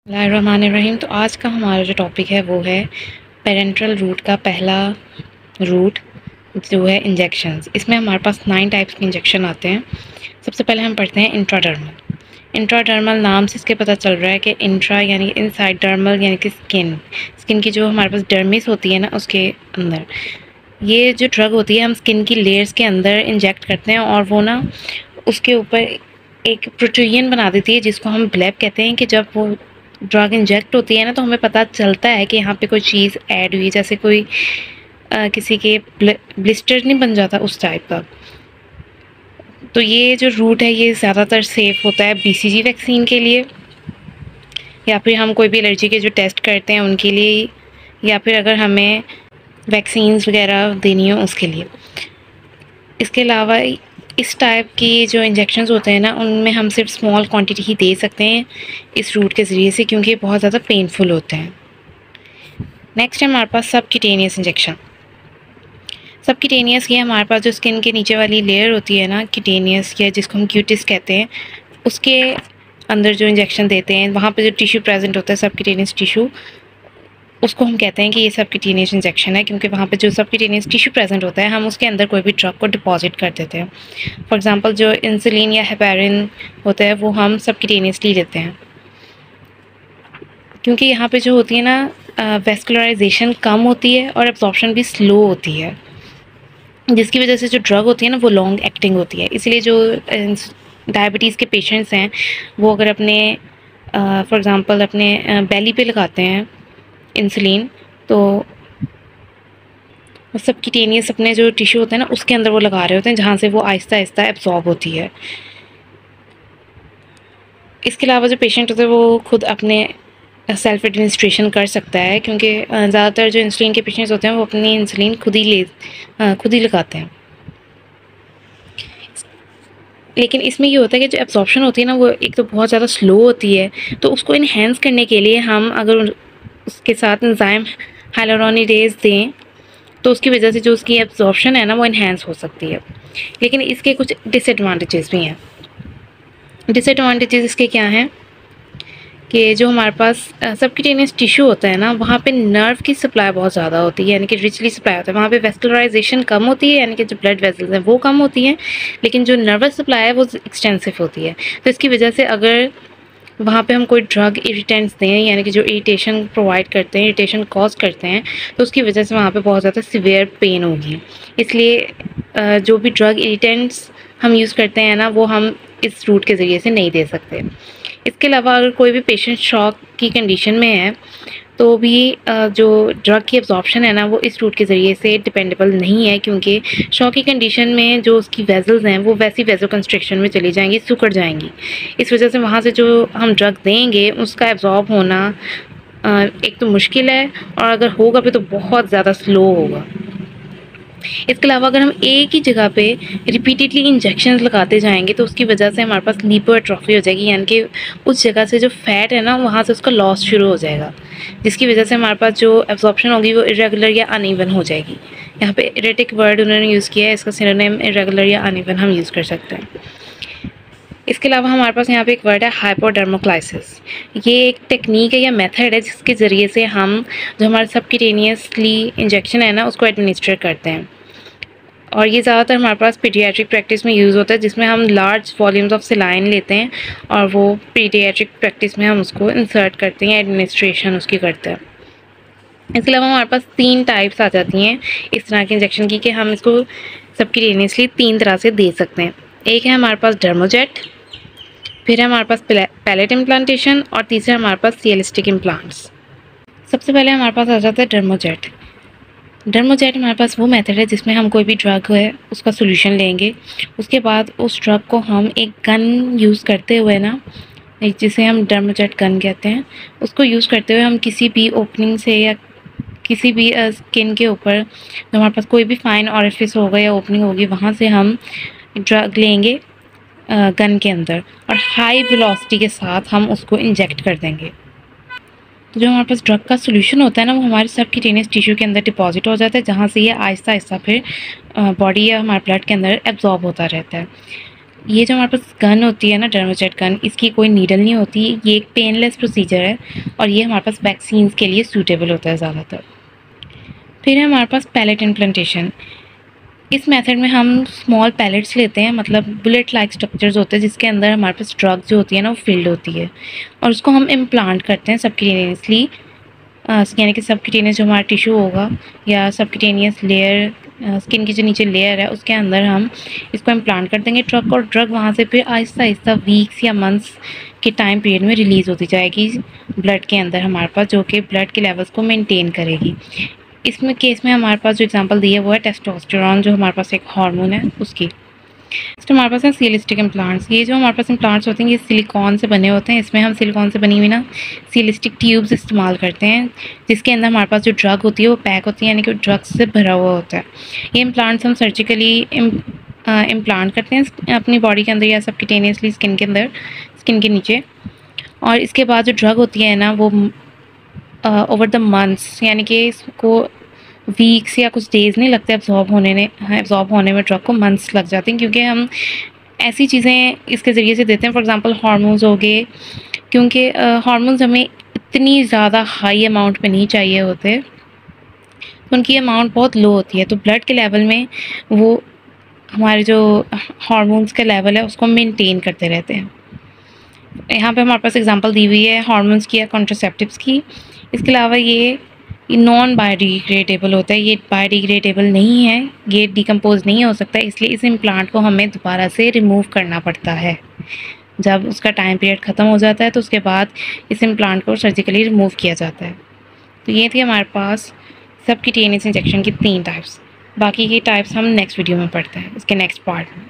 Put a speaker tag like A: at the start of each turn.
A: बिस्मिल्लाहिर्रहमानिर्रहीम। तो आज का हमारा जो टॉपिक है वो है पेरेंटल रूट का पहला रूट जो है इंजेक्शंस। इसमें हमारे पास 9 टाइप्स के इंजेक्शन आते हैं। सबसे पहले हम पढ़ते हैं इंट्राडर्मल। इंट्राडर्मल नाम से इसके पता चल रहा है कि इंट्रा यानी इनसाइड, डर्मल यानी कि स्किन की जो हमारे पास डर्मिस होती है ना, उसके अंदर ये जो ड्रग होती है हम स्किन की लेयर्स के अंदर इंजेक्ट करते हैं और वो ना उसके ऊपर एक प्रोटीन बना देती है जिसको हम ब्लेब कहते हैं। कि जब वो ड्रग इंजेक्ट होती है ना तो हमें पता चलता है कि यहाँ पे कोई चीज़ ऐड हुई, जैसे कोई किसी के ब्लिस्टर नहीं बन जाता उस टाइप का। तो ये जो रूट है ये ज़्यादातर सेफ़ होता है BCG वैक्सीन के लिए, या फिर हम कोई भी एलर्जी के जो टेस्ट करते हैं उनके लिए, या फिर अगर हमें वैक्सीन्स वगैरह देनी हो उसके लिए। इसके अलावा इस टाइप की जो इंजेक्शंस होते हैं ना उनमें हम सिर्फ स्मॉल क्वांटिटी ही दे सकते हैं इस रूट के ज़रिए से, क्योंकि बहुत ज़्यादा पेनफुल होते हैं। नेक्स्ट है हमारे पास सबक्यूटेनियस इंजेक्शन। सबक्यूटेनियस ये हमारे पास जो स्किन के नीचे वाली लेयर होती है ना, क्यूटेनियस या जिसको हम क्यूटिस कहते हैं, उसके अंदर जो इंजेक्शन देते हैं वहाँ पे जो टिश्यू प्रेजेंट होता है सबक्यूटेनियस टिश्यू, उसको हम कहते हैं कि ये सबक्यूटेनियस इंजेक्शन है, क्योंकि वहाँ पे जो सबक्यूटेनियस टिश्यू प्रेजेंट होता है हम उसके अंदर कोई भी ड्रग को डिपॉजिट कर देते हैं। फॉर एग्जांपल जो इंसुलिन या हेपेरिन होता है वो हम सबक्यूटेनियसली लेते हैं, क्योंकि यहाँ पे जो होती है ना वेस्कुलराइजेशन कम होती है और एब्जॉर्प्शन भी स्लो होती है, जिसकी वजह से जो ड्रग होती है ना वो लॉन्ग एक्टिंग होती है। इसलिए जो डायबिटीज़ के पेशेंट्स हैं वो अगर अपने फॉर एग्ज़ाम्पल अपने बेली पे लगाते हैं इंसुलिन, तो सबक्यूटेनियस अपने जो टिश्यू होते हैं ना उसके अंदर वो लगा रहे होते हैं, जहाँ से वो आहिस्ता आहिस्ता एब्जॉर्ब होती है। इसके अलावा जो पेशेंट होते हैं वो खुद अपने सेल्फ एडमिनिस्ट्रेशन कर सकता है, क्योंकि ज़्यादातर जो इंसुलिन के पेशेंट्स होते हैं वो अपनी इंसुलिन खुद ही लगाते हैं। लेकिन इसमें ये होता है कि जो एब्जॉर्प्शन होती है ना वो एक तो बहुत ज़्यादा स्लो होती है, तो उसको इन्हेंस करने के लिए हम अगर उसके साथ एंजाइम हाइलुरोनिडेज दें तो उसकी वजह से जो उसकी एब्जॉर्प्शन है ना वो इन्हेंस हो सकती है। लेकिन इसके कुछ डिसएडवांटेजेस भी हैं। डिसएडवांटेजेस इसके क्या हैं कि जो हमारे पास सबक्यूटेनियस टिश्यू होता है ना वहाँ पे नर्व की सप्लाई बहुत ज़्यादा होती है, यानी कि रिचली सप्लाई होता है। वहाँ पे वेस्कुलराइजेशन कम होती है, यानी कि जो ब्लड वेसल्स हैं वो कम होती हैं, लेकिन जो नर्वस सप्लाई है वो एक्सटेंसिव होती है। तो इसकी वजह से अगर वहाँ पे हम कोई ड्रग इरिटेंट्स दें, यानी कि जो इरिटेशन प्रोवाइड करते हैं, इरिटेशन कॉज करते हैं, तो उसकी वजह से वहाँ पे बहुत ज़्यादा सीवियर पेन होगी। इसलिए जो भी ड्रग इरिटेंट्स हम यूज़ करते हैं ना वो हम इस रूट के ज़रिए से नहीं दे सकते। इसके अलावा अगर कोई भी पेशेंट शॉक की कंडीशन में है तो भी जो ड्रग की एब्जॉर्प्शन है ना वो इस रूट के ज़रिए से डिपेंडेबल नहीं है, क्योंकि शॉक की कंडीशन में जो उसकी वेजल्स हैं वो वैसी वेजो कंस्ट्रिक्शन में चली जाएंगी, सिकुड़ जाएंगी। इस वजह से वहाँ से जो हम ड्रग देंगे उसका एब्जॉर्ब होना एक तो मुश्किल है, और अगर होगा भी तो बहुत ज़्यादा स्लो होगा। इसके अलावा अगर हम एक ही जगह पे रिपीटेडली इंजेक्शन लगाते जाएंगे तो उसकी वजह से हमारे पास लिपोट्रोफी हो जाएगी, यानी कि उस जगह से जो फैट है ना वहाँ से उसका लॉस शुरू हो जाएगा, जिसकी वजह से हमारे पास जो एब्जॉर्प्शन होगी वो इरेगुलर या अनइवन हो जाएगी। यहाँ पे इरेटिक वर्ड उन्होंने यूज़ किया है, इसका सिनोनिम इरेगुलर या अनइवन हम यूज़ कर सकते हैं। इसके अलावा हमारे पास यहाँ पे एक वर्ड है हाइपोडर्मोक्लाइसिस। ये एक टेक्निक है या मेथड है जिसके ज़रिए से हम जो हमारे सबक्यूटेनियसली इंजेक्शन है ना उसको एडमिनिस्टर करते हैं, और ये ज़्यादातर हमारे पास पीडियाट्रिक प्रैक्टिस में यूज़ होता है, जिसमें हम लार्ज वॉल्यूम्स ऑफ सेलाइन लेते हैं और वो पीडियाट्रिक प्रैक्टिस में हम उसको इंसर्ट करते हैं, एडमिनिस्ट्रेशन उसकी करते हैं। इसके अलावा हमारे पास 3 टाइप्स आ जाती हैं इस तरह के इंजेक्शन की, कि हम इसको सबक्यूटेनियसली 3 तरह से दे सकते हैं। एक है हमारे पास डर्मोजेट, फिर है हमारे पास पैलेट इम्प्लांटेशन, और तीसरा हमारे पास सियलिस्टिक इम्प्लांट्स। सबसे पहले हमारे पास आ जाता है डर्मोजेट। डर्मोजेट हमारे पास वो मेथड है जिसमें हम कोई भी ड्रग है उसका सोल्यूशन लेंगे, उसके बाद उस ड्रग को हम एक गन यूज़ करते हुए ना, एक जिसे हम डर्मोजेट गन कहते हैं, उसको यूज़ करते हुए हम किसी भी ओपनिंग से या किसी भी स्किन के ऊपर जो हमारे पास कोई भी फाइन ऑरिफिस होगा या ओपनिंग होगी वहाँ से हम ड्रग लेंगे गन के अंदर, और हाई वेलोसिटी के साथ हम उसको इंजेक्ट कर देंगे। तो जो हमारे पास ड्रग का सोल्यूशन होता है ना वो हमारे सबक्यूटेनियस टिश्यू के अंदर डिपॉजिट हो जाता है, जहाँ से ये आहिस्ता आहिस्ता फिर बॉडी या हमारे ब्लड के अंदर एब्जॉर्ब होता रहता है। ये जो हमारे पास गन होती है ना, डर्माजेट गन, इसकी कोई नीडल नहीं होती, ये एक पेनलेस प्रोसीजर है और ये हमारे पास वैक्सीन्स के लिए सूटेबल होता है ज़्यादातर। फिर है हमारे पास पैलेट इम्प्लांटेशन। इस मेथड में हम स्मॉल पैलेट्स लेते हैं, मतलब बुलेट लाइक स्ट्रक्चर्स होते हैं जिसके अंदर हमारे पास ड्रग जो होती है ना वो फिल्ड होती है, और उसको हम इम्प्लांट करते हैं सबक्यूटेनियसली, यानी कि सबक्यूटेनियस जो हमारा टिश्यू होगा या सबक्यूटेनियस लेयर, स्किन की जो नीचे लेयर है उसके अंदर हम इसको इम्प्लांट कर देंगे ड्रग, और ड्रग वहाँ से फिर आहिस्ता आहिस्ता वीक्स या मंथ्स के टाइम पीरियड में रिलीज़ होती जाएगी ब्लड के अंदर हमारे पास, जो कि ब्लड के लेवल्स को मेंटेन करेगी। इसमें केस में हमारे पास जो एग्जांपल दी है वो है टेस्टोस्टेरोन, जो हमारे पास एक हार्मोन है उसकी। नेक्स्ट हमारे पास है सिलिस्टिक इम्प्लांट्स। ये जो हमारे पास इम्प्लांट्स होते हैं ये सिलिकॉन से बने होते हैं। इसमें हम सिलिकॉन से बनी हुई ना सिलिस्टिक ट्यूब्स इस्तेमाल करते हैं, जिसके अंदर हमारे पास जो ड्रग होती है वो पैक होती है, यानी कि ड्रग्स से भरा हुआ होता है। ये इम्प्लांट्स हम सर्जिकली इम्प्लांट करते हैं अपनी बॉडी के अंदर या सबक्यूटेनियसली स्किन के अंदर, स्किन के नीचे, और इसके बाद जो ड्रग होती है ना वो ओवर द मंथ्स, यानी कि इसको वीक्स या कुछ डेज़ नहीं लगते एब्जॉर्ब होने में ड्रग को मंथ्स लग जाते हैं, क्योंकि हम ऐसी चीज़ें इसके ज़रिए से देते हैं, फॉर एग्जांपल हार्मोन्स हो गए, क्योंकि हार्मोन्स हमें इतनी ज़्यादा हाई अमाउंट में नहीं चाहिए होते, तो उनकी अमाउंट बहुत लो होती है, तो ब्लड के लेवल में वो हमारे जो हार्मोन्स का लेवल है उसको मेंटेन करते रहते हैं। यहाँ पे हमारे पास एग्जांपल दी हुई है हार्मोन्स की या कॉन्ट्रासेप्टिव्स की। इसके अलावा ये नॉन बायोडिग्रेडेबल होता है, ये बायोडिग्रेडेबल नहीं है, ये डिकम्पोज नहीं हो सकता, इसलिए इस इम्प्लांट को हमें दोबारा से रिमूव करना पड़ता है। जब उसका टाइम पीरियड ख़त्म हो जाता है तो उसके बाद इस इम्प्लांट को सर्जिकली रिमूव किया जाता है। तो ये थी हमारे पास सबक्यूटेनियस इंजेक्शन की 3 टाइप्स। बाकी की टाइप्स हम नेक्स्ट वीडियो में पढ़ते हैं, इसके नेक्स्ट पार्ट में।